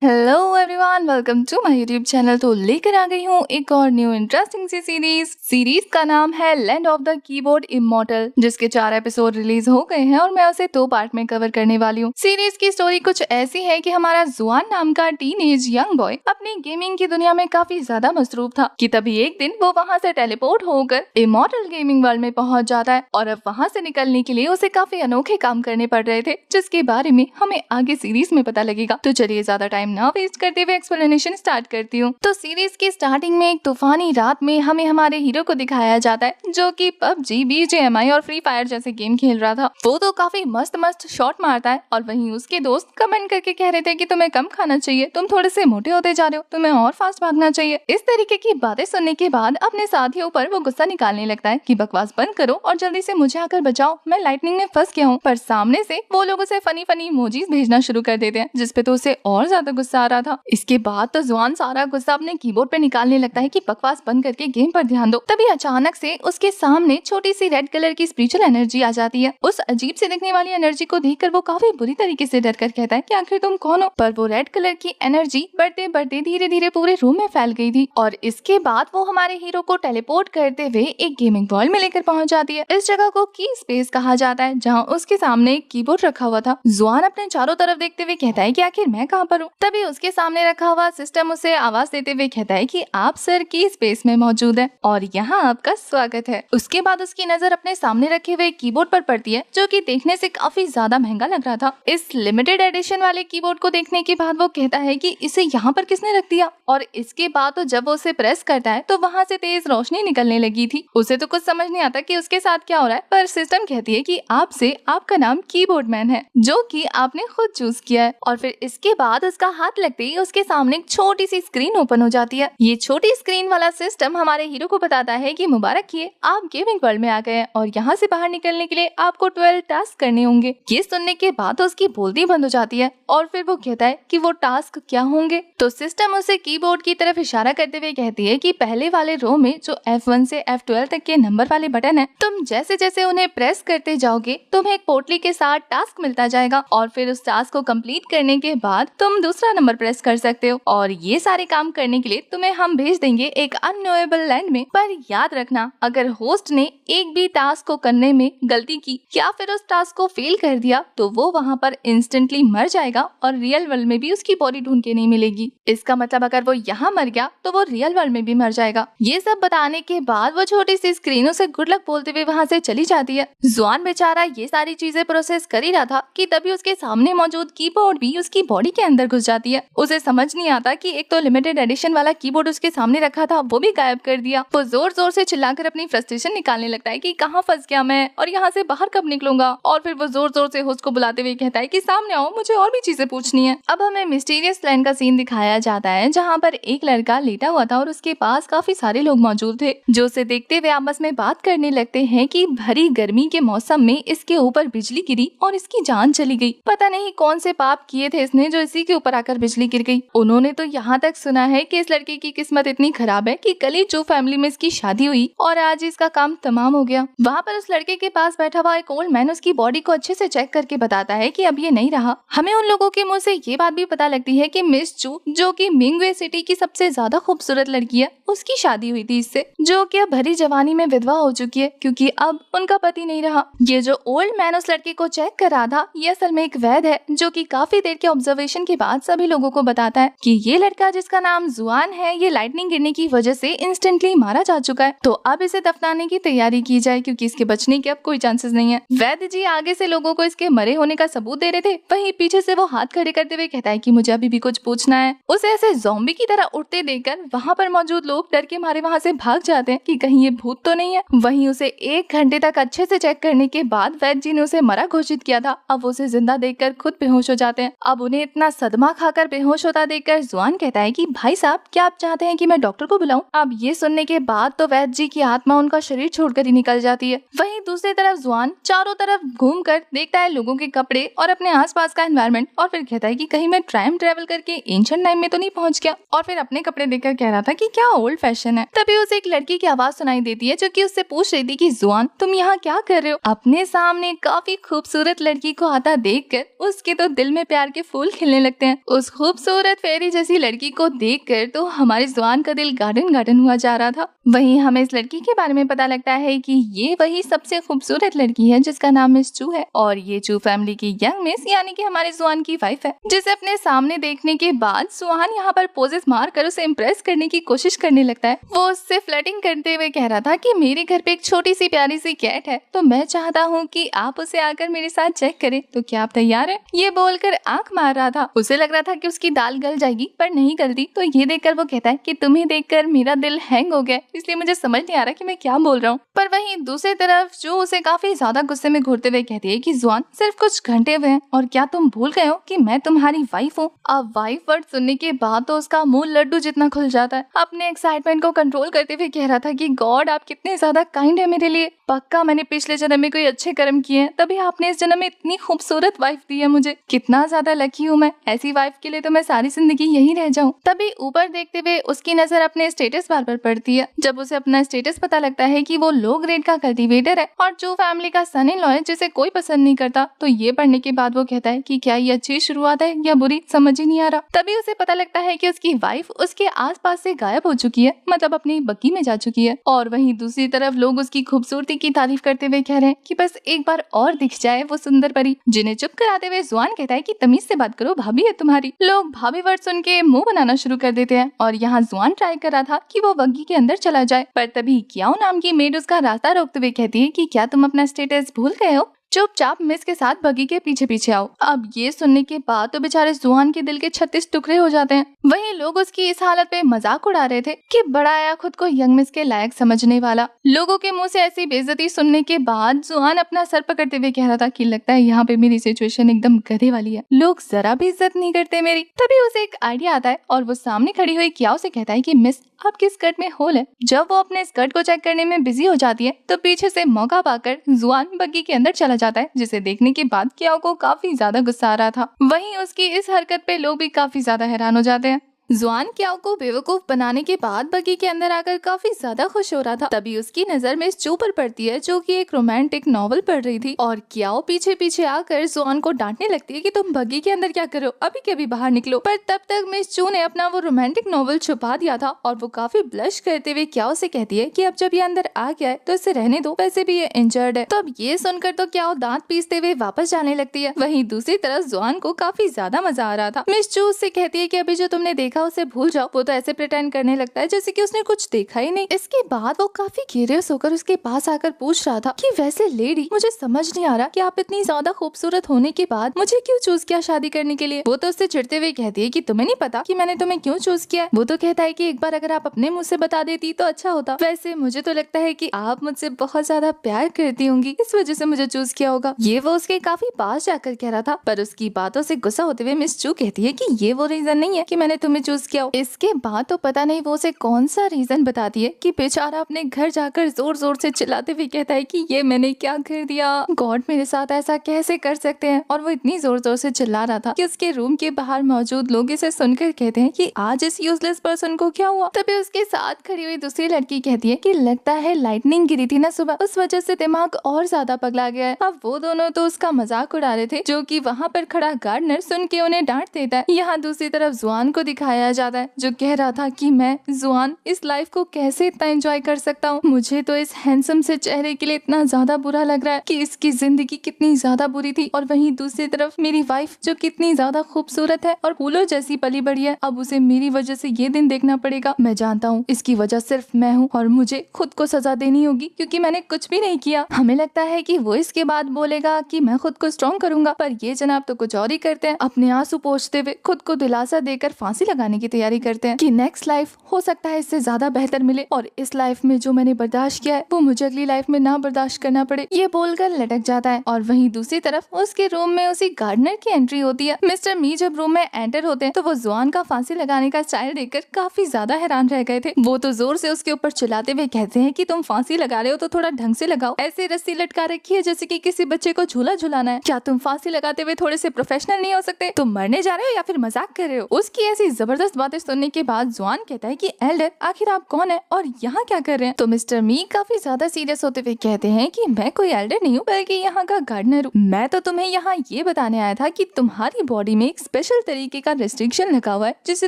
Hello everyone, welcome to my YouTube channel. तो लेकर आ गई हूँ एक और न्यू इंटरेस्टिंग सी सीरीज का नाम है land of the keyboard immortal, जिसके 4 एपिसोड रिलीज हो गए हैं और मैं उसे 2 पार्ट में कवर करने वाली हूँ। सीरीज की स्टोरी कुछ ऐसी है कि हमारा जुआन नाम का टीनेज यंग बॉय अपनी गेमिंग की दुनिया में काफी ज्यादा मसरूफ था कि तभी एक दिन वो वहाँ से टेलीपोर्ट होकर इमॉर्टल गेमिंग वर्ल्ड में पहुंच जाता है और अब वहाँ से निकलने के लिए उसे काफी अनोखे काम करने पड़ रहे थे, जिसके बारे में हमें आगे सीरीज में पता लगेगा। तो चलिए ज्यादा टाइम ना वेस्ट करते हुए एक्सप्लेनेशन स्टार्ट करती हूँ। तो सीरीज की स्टार्टिंग में एक तूफानी रात में हमें हमारे हीरो को दिखाया जाता है जो कि पबजी, बीजीएमआई और फ्री फायर जैसे गेम खेल रहा था। वो तो काफी मस्त शॉट मारता है और वहीं उसके दोस्त कमेंट करके कह रहे थे कि तुम्हें कम खाना चाहिए, तुम थोड़े से मोटे होते जा रहे हो, तुम्हें और फास्ट भागना चाहिए। इस तरीके की बातें सुनने के बाद अपने साथियों पर वो गुस्सा निकालने लगता है कि बकवास बंद करो और जल्दी से मुझे आकर बचाओ, मैं लाइटनिंग में फंस गया हूँ। पर सामने से वो लोग उसे फनी इमोजीज भेजना शुरू कर देते हैं, जिसपे तो उसे और ज्यादा गुस्सा आ रहा था। इसके बाद तो जुआन सारा गुस्सा अपने कीबोर्ड पे निकालने लगता है कि बकवास बंद करके गेम पर ध्यान दो। तभी अचानक से उसके सामने छोटी सी रेड कलर की स्पिरिचुअल एनर्जी आ जाती है। उस अजीब से दिखने वाली एनर्जी को देखकर वो काफी बुरी तरीके से डर कर कहता है कि आखिर तुम कौन हो। पर वो रेड कलर की एनर्जी बढ़ते बढ़ते धीरे धीरे पूरे रूम में फैल गई थी और इसके बाद वो हमारे हीरो को टेलीपोर्ट करते हुए एक गेमिंग वर्ल्ड में लेकर पहुंच जाती है। इस जगह को की स्पेस कहा जाता है, जहाँ उसके सामने एक कीबोर्ड रखा हुआ था। जुआन अपने चारों तरफ देखते हुए कहता है कि आखिर मैं कहाँ पर हूँ। तभी उसके सामने रखा हुआ सिस्टम उसे आवाज देते हुए कहता है कि आप सर की स्पेस में मौजूद है और यहाँ आपका स्वागत है। उसके बाद उसकी नजर अपने सामने रखे हुए कीबोर्ड पर पड़ती है, जो कि देखने से काफी ज्यादा महंगा लग रहा था। इस लिमिटेड एडिशन वाले कीबोर्ड को देखने के बाद वो कहता है कि इसे यहाँ पर किसने रख दिया। और इसके बाद तो जब वो उसे प्रेस करता है तो वहाँ से तेज रोशनी निकलने लगी थी। उसे तो कुछ समझ नहीं आता कि उसके साथ क्या हो रहा है, पर सिस्टम कहती है कि आपसे आपका नाम कीबोर्ड मैन है, जो कि आपने खुद चूज किया है। और फिर इसके बाद उसका हाथ लगते ही उसके सामने एक छोटी सी स्क्रीन ओपन हो जाती है। ये छोटी स्क्रीन वाला सिस्टम हमारे हीरो को बताता है कि मुबारकिए, आप गेमिंग वर्ल्ड में आ गए हैं और यहाँ से बाहर निकलने के लिए आपको 12 टास्क करने होंगे। ये सुनने के बाद उसकी बोलती बंद हो जाती है और फिर वो कहता है कि वो टास्क क्या होंगे। तो सिस्टम उसे कीबोर्ड की तरफ इशारा करते हुए कहती है कि पहले वाले रो में जो F1 से F12 तक के नंबर वाले बटन है, तुम जैसे जैसे उन्हें प्रेस करते जाओगे तुम्हें एक पोटली के साथ टास्क मिलता जाएगा और फिर उस टास्क को कंप्लीट करने के बाद तुम दूसरा नंबर प्रेस कर सकते हो और ये सारे काम करने के लिए तुम्हें हम भेज देंगे एक अननोएबल लैंड में। पर याद रखना, अगर होस्ट ने एक भी टास्क को करने में गलती की या फिर उस टास्क को फेल कर दिया तो वो वहाँ पर इंस्टेंटली मर जाएगा और रियल वर्ल्ड में भी उसकी बॉडी ढूंढ के नहीं मिलेगी। इसका मतलब अगर वो यहाँ मर गया तो वो रियल वर्ल्ड में भी मर जाएगा। ये सब बताने के बाद वो छोटी सी स्क्रीन उसे गुड लक बोलते हुए वहाँ से चली जाती है। जुआन बेचारा ये सारी चीजें प्रोसेस कर ही रहा था कि तभी उसके सामने मौजूद कीबोर्ड भी उसकी बॉडी के अंदर घुस जाती है। उसे समझ नहीं आता कि एक तो लिमिटेड एडिशन वाला कीबोर्ड उसके सामने रखा था वो भी गायब कर दिया। वो जोर जोर से चिल्लाकर अपनी फ्रस्ट्रेशन निकालने लगता है कि कहाँ फंस गया मैं और यहाँ से बाहर कब निकलूंगा। और फिर वो जोर जोर से होस्ट को बुलाते हुए कहता है कि सामने आओ, मुझे और भी चीजें पूछनी है। अब हमें मिस्टीरियस लैंड का सीन दिखाया जाता है, जहाँ पर एक लड़का लेटा हुआ था और उसके पास काफी सारे लोग मौजूद थे, जो उसे देखते हुए आपस में बात करने लगते हैं कि भरी गर्मी के मौसम में इसके ऊपर बिजली गिरी और इसकी जान चली गई। पता नहीं कौन से पाप किए थे इसने जो इसी के ऊपर आकर बिजली गिर गई। उन्होंने तो यहाँ तक सुना है कि इस लड़के की किस्मत इतनी खराब है कि कल ही जो फैमिली में इसकी शादी हुई और आज इसका काम तमाम हो गया। वहाँ पर उस लड़के के पास बैठा हुआ एक ओल्ड मैन उसकी बॉडी को अच्छे से चेक करके बताता है कि अब ये नहीं रहा। हमें उन लोगों के मुंह से ये बात भी पता लगती है कि मिस चू, जो कि मिंगवे सिटी की सबसे ज्यादा खूबसूरत लड़की है, उसकी शादी हुई थी इससे, जो कि अब भरी जवानी में विधवा हो चुकी है क्योंकि अब उनका पति नहीं रहा। ये जो ओल्ड मैन उस लड़के को चेक कर रहा था ये असल में एक वैद है, जो कि काफी देर के ऑब्जर्वेशन के बाद सभी लोगों को बताता है कि ये लड़का जिसका नाम जुआन है, ये लाइटनिंग गिरने की वजह से इंस्टेंटली मारा जा चुका है। तो अब इसे दफनाने की तैयारी की जाए क्योंकि इसके बचने के अब कोई चांसेस नहीं है। वैद्य जी आगे से लोगों को इसके मरे होने का सबूत दे रहे थे, वहीं पीछे से वो हाथ खड़े करते हुए कहता है कि मुझे अभी भी कुछ पूछना है। उसे ऐसे ज़ॉम्बी की तरह उठते देखकर वहाँ पर मौजूद लोग डर के मारे वहाँ से भाग जाते हैं कि कहीं ये भूत तो नहीं है। वहीं उसे 1 घंटे तक अच्छे से चेक करने के बाद वैद्य जी ने उसे मरा घोषित किया था। अब उसे जिंदा देखकर खुद बेहोश हो जाते हैं। अब उन्हें इतना सदमा खाकर बेहोश होता देख देखकर जुआन कहता है कि भाई साहब, क्या आप चाहते हैं कि मैं डॉक्टर को बुलाऊं? अब ये सुनने के बाद तो वैद्य जी की आत्मा उनका शरीर छोड़कर ही निकल जाती है। वहीं दूसरी तरफ जुआन चारों तरफ घूमकर देखता है लोगों के कपड़े और अपने आसपास का एनवायरनमेंट, और फिर कहता है कि कहीं मैं टाइम ट्रेवल करके एंशिएंट टाइम में तो नहीं पहुंच गया। और फिर अपने कपड़े देखकर कह रहा था कि क्या ओल्ड फैशन है। तभी उसे एक लड़की की आवाज सुनाई देती है जो कि उससे पूछ रही थी कि जुआन, तुम यहाँ क्या कर रहे हो? अपने सामने काफी खूबसूरत लड़की को आता देखकर उसके तो दिल में प्यार के फूल खिलने लगते हैं। उस खूबसूरत फेरी जैसी लड़की को देखकर तो हमारे जुआन का दिल गार्डन गार्डन हुआ जा रहा था। वहीं हमें इस लड़की के बारे में पता लगता है कि ये वही सबसे खूबसूरत लड़की है जिसका नाम मिस चू है, और ये चू फैमिली की यंग मिस यानी कि हमारे जुआन की वाइफ है, जिसे अपने सामने देखने के बाद जुआन यहाँ पर पोजेस मारकर उसे इम्प्रेस करने की कोशिश करने लगता है। वो उससे फ्लर्टिंग करते हुए कह रहा था कि मेरे घर पे एक छोटी सी प्यारी सी कैट है, तो मैं चाहता हूँ कि आप उसे आकर मेरे साथ चेक करें, तो क्या आप तैयार हैं? ये बोलकर आंख मार रहा था। उसे लग रहा था कि उसकी दाल गल जाएगी, पर नहीं गलती। तो ये देखकर वो कहता है कि तुम्हें देखकर मेरा दिल हैंग हो गया, इसलिए मुझे समझ नहीं आ रहा कि मैं क्या बोल रहा हूँ। पर वहीं दूसरी तरफ जो उसे काफी ज्यादा गुस्से में घूरते हुए कहती है कि जुआन, सिर्फ कुछ घंटे हुए हैं और क्या तुम भूल गए हो कि मैं तुम्हारी वाइफ हूँ? अब वाइफ वर्ड सुनने के बाद तो उसका मुंह लड्डू जितना खुल जाता है। अपने एक्साइटमेंट को कंट्रोल करते हुए कह रहा था कि गॉड, आप कितने ज्यादा काइंड है मेरे लिए। पक्का मैंने पिछले जन्म में कोई अच्छे कर्म किए हैं, तभी आपने इस जन्म में इतनी खूबसूरत वाइफ दी है मुझे। कितना ज्यादा लकी हूँ मैं, ऐसी वाइफ के लिए तो मैं सारी जिंदगी यही रह जाऊँ। तभी ऊपर देखते हुए उसकी नजर अपने स्टेटस बार पर पड़ती है। जब उसे अपना स्टेटस पता लगता है कि वो लो ग्रेड का कल्टीवेटर है और जो फैमिली का सन इन लॉ है जिसे कोई पसंद नहीं करता, तो ये पढ़ने के बाद वो कहता है कि क्या ये अच्छी शुरुआत है या बुरी, समझ ही नहीं आ रहा। तभी उसे पता लगता है कि उसकी वाइफ उसके आसपास से गायब हो चुकी है, मतलब अपनी बग्गी में जा चुकी है। और वहीं दूसरी तरफ लोग उसकी खूबसूरती की तारीफ करते हुए कह रहे हैं कि बस एक बार और दिख जाए वो सुंदर परी, जिन्हें चुप कराते हुए जुआन कहता है कि तमीज से बात करो, भाभी है तुम्हारी। लोग भाभी वर्ड सुन के मुंह बनाना शुरू कर देते हैं और यहाँ जुआन ट्राई कर रहा था कि वो बग्गी के अंदर चला जाए, पर तभी क्याओ नाम की मेड उसका रास्ता रोकते हुए कहती है कि क्या तुम अपना स्टेटस भूल गए हो? चुपचाप मिस के साथ बग्गी के पीछे पीछे आओ। अब ये सुनने के बाद तो बेचारे जुआन के दिल के 36 टुकड़े हो जाते हैं। वहीं लोग उसकी इस हालत पे मजाक उड़ा रहे थे कि बड़ा आया खुद को यंग मिस के लायक समझने वाला। लोगों के मुंह से ऐसी बेइज्जती सुनने के बाद जुआन अपना सर पकड़ते हुए कह रहा था कि लगता है यहाँ पे मेरी सिचुएशन एकदम गधे वाली है, लोग जरा भी इज्जत नहीं करते मेरी। तभी उसे एक आइडिया आता है और वो सामने खड़ी हुई क्याओ से कहता है कि मिस, आपके स्कर्ट में होल है। जब वो अपने स्कर्ट को चेक करने में बिजी हो जाती है तो पीछे से मौका पाकर जुआन बग्गी के अंदर चला जाता है, जिसे देखने के बाद क्याओ को काफी ज्यादा गुस्सा आ रहा था। वहीं उसकी इस हरकत पे लोग भी काफी ज्यादा हैरान हो जाते हैं। जुआन क्याओ को बेवकूफ बनाने के बाद बग्गी के अंदर आकर काफी ज्यादा खुश हो रहा था। तभी उसकी नजर मिस चू पर पड़ती है जो कि एक रोमांटिक नॉवल पढ़ रही थी, और क्याओ पीछे पीछे आकर जुआन को डांटने लगती है कि तुम बग्गी के अंदर क्या करो, अभी के अभी बाहर निकलो। पर तब तक मिस चू ने अपना वो रोमांटिक नॉवल छुपा दिया था और वो काफी ब्लश करते हुए क्याओ से कहती है कि अब जब ये अंदर आ गया है तो इसे रहने दो, वैसे भी ये इंजर्ड है। तो अब ये सुनकर तो क्याओ दांत पीसते हुए वापस जाने लगती है। वहीं दूसरी तरफ जुआन को काफी ज्यादा मजा आ रहा था। मिस चू उससे कहती है कि अभी जो तुमने देखा उसे भूल जाओ। वो तो ऐसे प्रिटेंड करने लगता है जैसे कि उसने कुछ देखा ही नहीं। इसके बाद वो काफी क्यूरियस होकर उसके पास आकर पूछ रहा था कि वैसे लेडी, मुझे समझ नहीं आ रहा कि आप इतनी ज्यादा खूबसूरत होने के बाद मुझे क्यों चूज किया शादी करने के लिए। वो तो उससे चिढ़ते हुए कहती है कि तुम्हें नहीं पता कि मैंने तुम्हें क्यों चूज किया। वो तो कहता है कि एक बार अगर आप अपने मुंह से बता देती तो अच्छा होता। वैसे मुझे तो लगता है कि आप मुझसे बहुत ज्यादा प्यार करती होंगी, इस वजह से मुझे चूज किया होगा। ये वो उसके काफी पास जाकर कह रहा था, पर उसकी बातों से गुस्सा होते हुए मिस चू कहती है कि ये वो रीजन नहीं है कि मैंने तुम्हें चूज किया हो। इसके बाद तो पता नहीं वो उसे कौन सा रीजन बताती है कि बेचारा अपने घर जाकर जोर जोर से चिल्लाते हुए कहता है कि ये मैंने क्या कर दिया, गॉड मेरे साथ ऐसा कैसे कर सकते हैं। और वो इतनी जोर जोर से चिल्ला रहा था कि उसके रूम के बाहर मौजूद लोग इसे सुनकर कहते हैं कि आज इस यूजलेस पर्सन को क्या हुआ। तभी उसके साथ खड़ी हुई दूसरी लड़की कहती है कि लगता है लाइटनिंग गिरी थी ना सुबह, उस वजह से दिमाग और ज्यादा पगला गया है। अब वो दोनों तो उसका मजाक उड़ा रहे थे, जो कि वहाँ पर खड़ा गार्डनर सुन के उन्हें डांट देता है। यहाँ दूसरी तरफ जुआन को दिखाया जाता है जो कह रहा था कि मैं जुआन इस लाइफ को कैसे इतना एंजॉय कर सकता हूँ। मुझे तो इस हैंडसम से चेहरे के लिए इतना ज्यादा बुरा लग रहा है कि इसकी जिंदगी कितनी ज्यादा बुरी थी, और वहीं दूसरी तरफ मेरी वाइफ जो कितनी ज्यादा खूबसूरत है और फूलों जैसी पली बड़ी है, अब उसे मेरी वजह से ये दिन देखना पड़ेगा। मैं जानता हूँ इसकी वजह सिर्फ मैं हूँ और मुझे खुद को सजा देनी होगी क्योंकि मैंने कुछ भी नहीं किया। हमें लगता है कि वो इसके बाद बोलेगा कि मैं खुद को स्ट्रॉन्ग करूंगा, पर ये जनाब तो कुछ और ही करते हैं, अपने आंसू पोंछते हुए खुद को दिलासा देकर फांसी लगाने बताने की तैयारी करते हैं कि नेक्स्ट लाइफ हो सकता है इससे ज्यादा बेहतर मिले और इस लाइफ में जो मैंने बर्दाश्त किया है वो मुझे अगली लाइफ में ना बर्दाश्त करना पड़े। ये बोलकर लटक जाता है और वहीं दूसरी तरफ उसके रूम में उसी गार्डनर की एंट्री होती है। मिस्टर मी जब रूम में एंटर होते हैं तो वो जुआन का फांसी लगाने का स्टाइल देखकर काफी ज्यादा हैरान रह गए थे। वो तो जोर से उसके ऊपर चिल्लाते हुए कहते हैं कि तुम फांसी लगा रहे हो तो थोड़ा ढंग से लगाओ, ऐसे रस्सी लटका रखी है जैसे कि किसी बच्चे को झूला झुलाना है। क्या तुम फांसी लगाते हुए थोड़े से प्रोफेशनल नहीं हो सकते? तुम मरने जा रहे हो या फिर मजाक कर रहे हो? उसकी ऐसी जबरदस्त बातें सुनने के बाद जुआन कहता है कि एल्डर आखिर आप कौन है और यहाँ क्या कर रहे हैं? तो मिस्टर मी काफी ज्यादा सीरियस होते हुए कहते हैं कि मैं कोई एल्डर नहीं हूँ बल्कि यहाँ का गार्डनर हूँ। मैं तो तुम्हें यहाँ ये बताने आया था कि तुम्हारी बॉडी में एक स्पेशल तरीके का रेस्ट्रिक्शन लगा हुआ है जिसे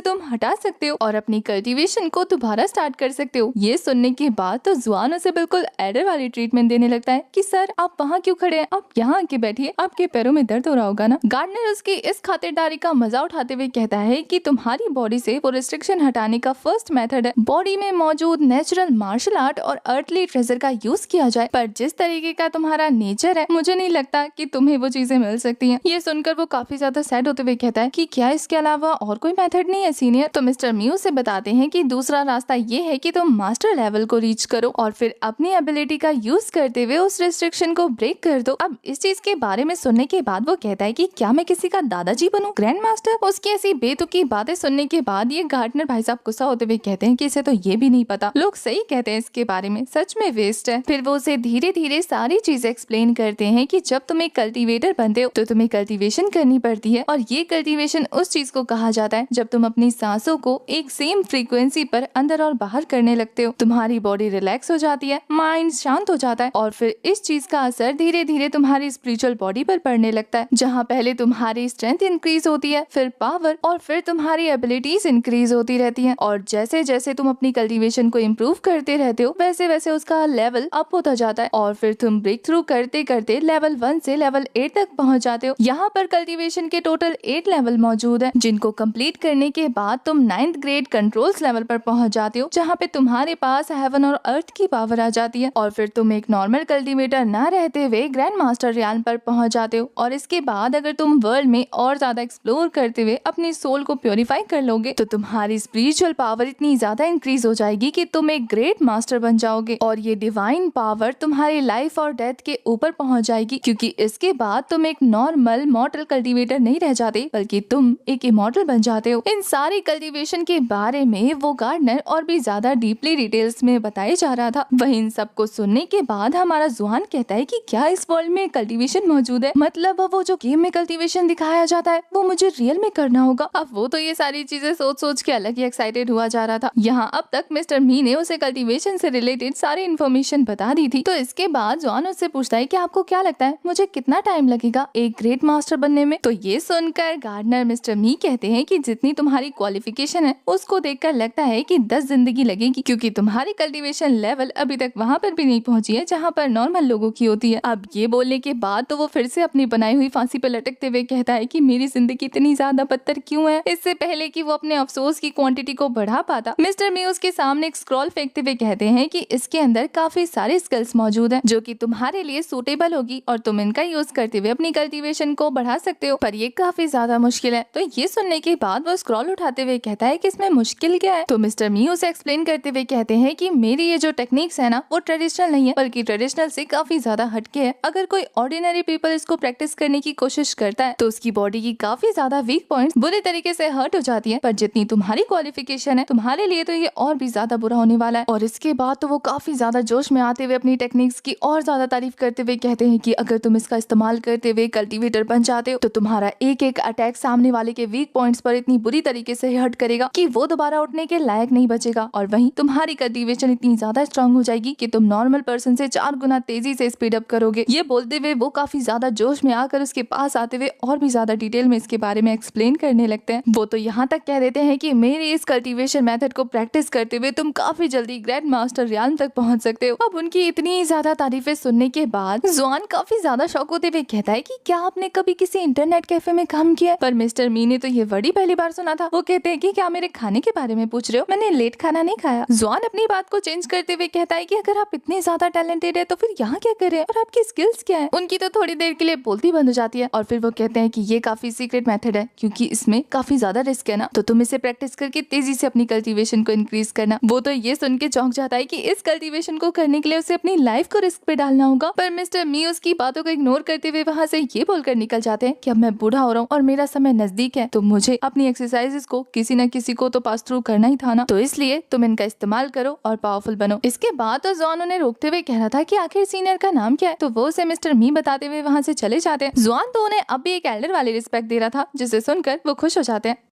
तुम हटा सकते हो और अपनी कल्टीवेशन को दोबारा स्टार्ट कर सकते हो। ये सुनने के बाद तो जुआन उसे बिल्कुल एल्डर वाली ट्रीटमेंट देने लगता है कि सर आप वहाँ क्यों खड़े हैं, आप यहाँ आके बैठिए, आपके पैरों में दर्द हो रहा होगा ना। गार्डनर उसकी इस खातिरदारी का मजा उठाते हुए कहता है कि तुम्हारी बॉडी से वो रिस्ट्रिक्शन हटाने का फर्स्ट मेथड है बॉडी में मौजूद नेचुरल मार्शल आर्ट और अर्थली ट्रेजर का यूज किया जाए, पर जिस तरीके का तुम्हारा नेचर है मुझे नहीं लगता कि तुम्हें वो चीजें मिल सकती हैं। ये सुनकर वो काफी ज्यादा सैड होते हुए कहता है कि क्या इसके अलावा और कोई मेथड नहीं है सीनियर? तो मिस्टर म्यू से बताते हैं कि दूसरा रास्ता ये है कि तुम मास्टर लेवल को रीच करो और फिर अपनी एबिलिटी का यूज करते हुए उस रिस्ट्रिक्शन को ब्रेक कर दो। अब इस चीज के बारे में सुनने के बाद वो कहता है कि क्या मैं किसी का दादाजी बनूं, ग्रैंड मास्टर? उसकी ऐसी बेतुकी बातें सुनने के बाद ये गार्डनर भाई साहब गुस्सा होते हुए कहते हैं कि इसे तो ये भी नहीं पता, लोग सही कहते हैं इसके बारे में, सच में वेस्ट है। फिर वो उसे धीरे धीरे सारी चीजें एक्सप्लेन करते हैं कि जब तुम एक कल्टीवेटर बनते हो तो तुम्हें कल्टीवेशन करनी पड़ती है और ये कल्टीवेशन उस चीज को कहा जाता है जब तुम अपनी सांसों को एक सेम फ्रीक्वेंसी पर अंदर और बाहर करने लगते हो। तुम्हारी बॉडी रिलैक्स हो जाती है, माइंड शांत हो जाता है और फिर इस चीज का असर धीरे धीरे तुम्हारी स्पिरिचुअल बॉडी पर पड़ने लगता है, जहाँ पहले तुम्हारी स्ट्रेंथ इंक्रीज होती है, फिर पावर और फिर तुम्हारी एबिलिटीज इंक्रीज होती रहती हैं और जैसे जैसे तुम अपनी कल्टीवेशन को इम्प्रूव करते रहते हो वैसे वैसे उसका लेवल अप होता जाता है और फिर तुम ब्रेक थ्रू करते करते लेवल 1 से लेवल 8 तक पहुंच जाते हो। यहाँ पर कल्टीवेशन के टोटल 8 लेवल मौजूद है जिनको कंप्लीट करने के बाद तुम 9th ग्रेड कंट्रोल्स लेवल पर पहुंच जाते हो, जहाँ पे तुम्हारे पास हेवन और अर्थ की पावर आ जाती है और फिर तुम एक नॉर्मल कल्टीवेटर ना रहते हुए ग्रैंड मास्टर रियान पर पहुंच जाते हो। और इसके बाद अगर तुम वर्ल्ड में और ज्यादा एक्सप्लोर करते हुए अपनी सोल को प्योरीफाई कर लोगे तो तुम्हारी स्पिरिचुअल पावर इतनी ज्यादा इंक्रीज हो जाएगी कि तुम एक ग्रेट मास्टर बन जाओगे और ये डिवाइन पावर तुम्हारी लाइफ और डेथ के ऊपर पहुंच जाएगी, क्योंकि इसके बाद तुम एक नॉर्मल मॉर्टल कल्टीवेटर नहीं रह जाते बल्कि तुम एक इमॉर्टल बन जाते हो। इन सारी कल्टीवेशन के बारे में वो गार्डनर और भी ज्यादा डीपली डिटेल्स में बताया जा रहा था। वही इन सबको सुनने के बाद हमारा जुआन कहता है कि क्या इस वर्ल्ड में कल्टीवेशन मौजूद है? मतलब वो जो गेम में कल्टीवेशन दिखाया जाता है वो मुझे रियल में करना होगा। अब वो तो ये सारी चीजें सोच सोच के अलग ही एक्साइटेड हुआ जा रहा था। यहाँ अब तक मिस्टर मी ने उसे कल्टीवेशन से रिलेटेड सारी इन्फॉर्मेशन बता दी थी। तो इसके बाद जॉन उससे पूछता है कि आपको क्या लगता है मुझे कितना टाइम लगेगा एक ग्रेट मास्टर बनने में? तो ये सुनकर गार्डनर मिस्टर मी कहते हैं कि जितनी तुम्हारी क्वालिफिकेशन है उसको देखकर लगता है कि 10 जिंदगी लगेगी, क्योंकि तुम्हारी कल्टीवेशन लेवल अभी तक वहाँ पर भी नहीं पहुँची है जहाँ पर नॉर्मल लोगों की होती है। अब ये बोलने के बाद तो वो फिर से अपनी बनाई हुई फांसी पे लटकते हुए कहता है कि मेरी जिंदगी इतनी ज्यादा बदतर क्यों है? इससे पहले कि वो अपने अफसोस की क्वांटिटी को बढ़ा पाता, मिस्टर मी उसके सामने एक स्क्रॉल फेंकते हुए कहते हैं कि इसके अंदर काफी सारे स्किल्स मौजूद हैं जो कि तुम्हारे लिए सूटेबल होगी और तुम इनका यूज करते हुए अपनी कल्टीवेशन को बढ़ा सकते हो, पर ये काफी ज्यादा मुश्किल है। तो ये सुनने के बाद वो स्क्रॉल उठाते हुए कहता है कि इसमें मुश्किल क्या है? तो मिस्टर मी उसे एक्सप्लेन करते हुए कहते हैं कि मेरी ये जो टेक्निक्स है ना वो ट्रेडिशनल नहीं है बल्कि ट्रेडिशनल से काफी ज्यादा हटके है। अगर कोई ऑर्डिनरी पीपल इसको प्रैक्टिस करने की कोशिश करता है तो उसकी बॉडी की काफी ज्यादा वीक पॉइंट्स बुरे तरीके से हर्ट हो जाती है, पर जितनी तुम्हारी क्वालिफिकेशन है तुम्हारे लिए तो ये और भी ज्यादा बुरा होने वाला है। और इसके बाद तो वो काफी ज्यादा जोश में आते हुए अपनी टेक्निक्स की और ज्यादा तारीफ करते हुए कहते हैं कि अगर तुम इसका इस्तेमाल करते हुए कल्टीवेटर बन जाते हो तो तुम्हारा एक एक अटैक सामने वाले के वीक पॉइंट्स पर इतनी बुरी तरीके से हर्ट करेगा कि वो दोबारा उठने के लायक नहीं बचेगा, और वहीं तुम्हारी कल्टीवेशन इतनी ज्यादा स्ट्रांग हो जाएगी कि तुम नॉर्मल पर्सन से 4 गुना तेजी से स्पीड अप करोगे। ये बोलते हुए वो काफी ज्यादा जोश में आकर उसके पास आते हुए और भी ज्यादा डिटेल में इसके बारे में एक्सप्लेन करने लगते हैं। वो तो यहाँ तक कह देते हैं कि मेरी इस कल्टीवेशन मेथड को प्रैक्टिस करते हुए तुम काफी जल्दी ग्रैंड मास्टर रियान तक पहुंच सकते हो। अब उनकी इतनी ज्यादा तारीफें सुनने के बाद जुआन काफी ज्यादा शौक होते हुए कहता है कि क्या आपने कभी किसी इंटरनेट कैफे में काम किया? पर मिस्टर मी ने तो ये वर्ड ही पहली बार सुना था। वो कहते हैं कि क्या मेरे खाने के बारे में पूछ रहे हो? मैंने लेट खाना नहीं खाया। जुआन अपनी बात को चेंज करते हुए कहता है कि अगर आप इतने ज्यादा टैलेंटेड है तो फिर यहाँ क्या कर रहे हैं और आपकी स्किल्स क्या है? उनकी तो थोड़ी देर के लिए बोलती बंद हो जाती है और फिर वो कहते हैं कि ये काफी सीक्रेट मेथड है क्योंकि इसमें काफी ज्यादा रिस्क है ना, तो तुम इसे प्रैक्टिस करके तेजी से अपनी कल्टीवेशन को इंक्रीज करना। वो तो ये सुन के चौंक जाता है कि इस कल्टीवेशन को करने के लिए उसे अपनी लाइफ को रिस्क पे डालना होगा, पर मिस्टर मी उसकी बातों को इग्नोर करते हुए वहाँ से ये बोलकर निकल जाते हैं कि अब मैं बूढ़ा हो रहा हूँ और मेरा समय नजदीक है, तो मुझे अपनी एक्सरसाइजेस को किसी न किसी को तो पास थ्रू करना ही था ना, तो इसलिए तुम इनका इस्तेमाल करो और पावरफुल बनो। इसके बाद तो जॉन उन्हें रोकते हुए कह रहा था कि आखिर सीनियर का नाम क्या है, तो वो उसे मिस्टर मी बताते हुए वहाँ से चले जाते हैं। जॉन तो उन्हें अब भी एक एल्डर वाली रिस्पेक्ट दे रहा था, जिसे सुनकर वो खुश हो जाते हैं।